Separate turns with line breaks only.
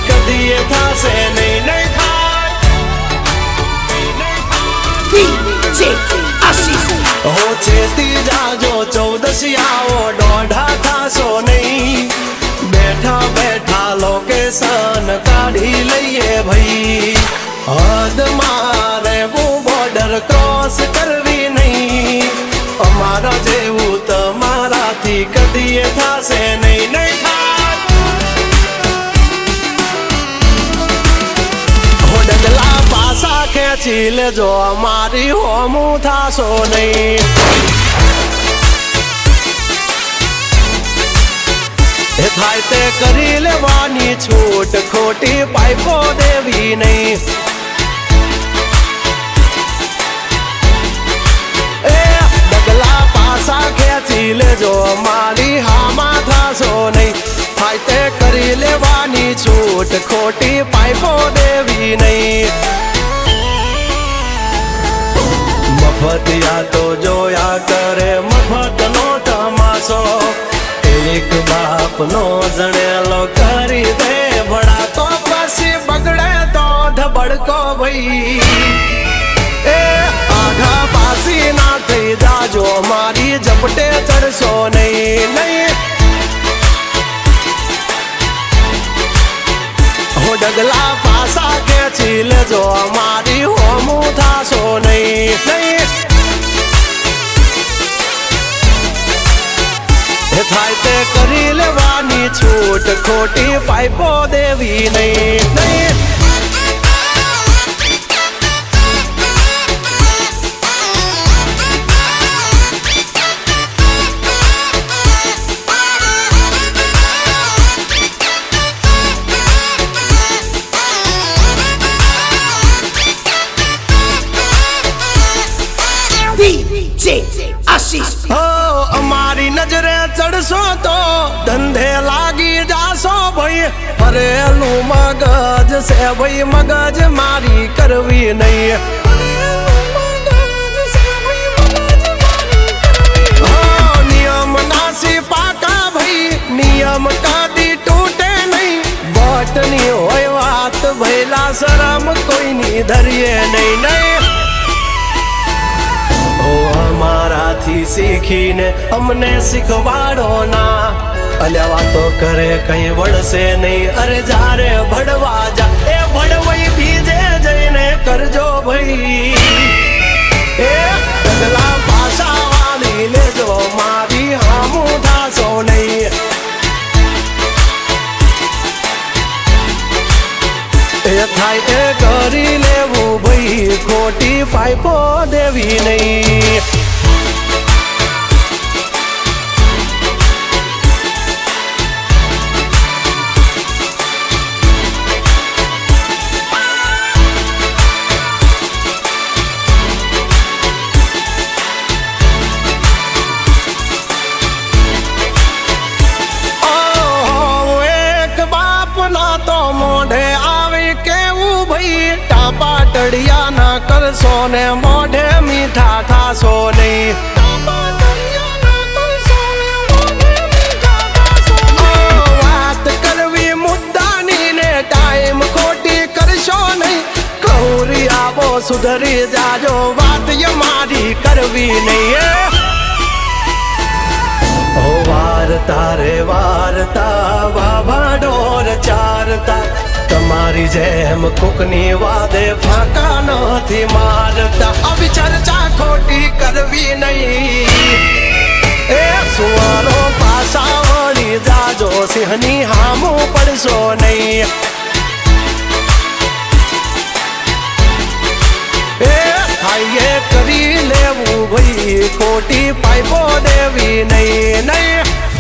કદી થાશે નહીં નહીં થાય હો ચેતી જાજો 14 આવો દોઢા થાશો નહીં બેઠા બેઠા લોકેશન કાઢી લઈએ ભાઈ હદ મારે બોર્ડર ક્રોસ કરવી નહીં અમારા જેવું તમારાથી કદી થાશે નહીં નહીં થાય હો ડગલા પાસા ખેંચી લેજો અમારી હોમું થાશો નહીં એ થાય તે કરી લેવાની છૂટ ખોટી પાઇપો દેવી નહીં એ ડગલા પાસા ખેંચી લેજો મારી હામાં થાશો નહીં થાય તે કરી લેવાની છૂટ ખોટી પાઇપો દેવી નહીં મફતિયા તો જોયા કરે મફતનો તમાશો એક બાપનો જણેલો કરી દે ભડા તો પછી બગડે તો ધબડકો ભાઈ એ આઘા પાસી ના થઈ જાજો મારી ઝપટે ચડશો નહીં નહીં હો ડગલા પાસા ખેંચી લેજો મારી હોમું થાશો નહીં નહીં થાય તે કરી લેવાની છૂટ ખોટી પાઇપો દેવી નહીં નહીં અમારી નજરે ચડશો તો ધંધે લાગી જાશો ભાઈ ફરેલું મગજ છે ભાઈ મગજ મારી કરવી નહીં નિયમ નાસી પાકા ભાઈ નિયમ કદી તૂટે નહીં બટની હોય વાત ભૈલા શરમ કોઈની ધરીએ નહીં નહીં અમારાથી શીખીને અમને શીખવાડો ના અલ્યા વાતો કરે કઈ વળશે નહીં અરે જારે ભડવા જા એ ભડવાઈ બીજે જઈને કરજો ભાઈ એ ડગલા પાસા વાળી લેજો મારી હામું થાશો નહીં એ થાય એ કરી લેવું ભાઈ ખોટી પાઇપો દેવી નહીં પાટડિયા ના કરશો ને મોઢે મીઠા થાશો નહીં વાત કરવી મુદ્દાની ને ટાઈમ ખોટી કરશો નહીં કૌરી આવો સુધરી જાજો વાત મારી કરવી નહીં વારતા રે વારતા વાભા ઢોર ચારતા તમારી જેમ કોકની વાદે ફાંકા નથી મારતા આવી ચર્ચા ખોટી કરવી નહીં એ સુવારો પાસા વળી જાજો સિંહની હામું પડશો નહીં એ થાય કરી લેવું ભાઈ ખોટી પાઇપો દેવી નહીં નહીં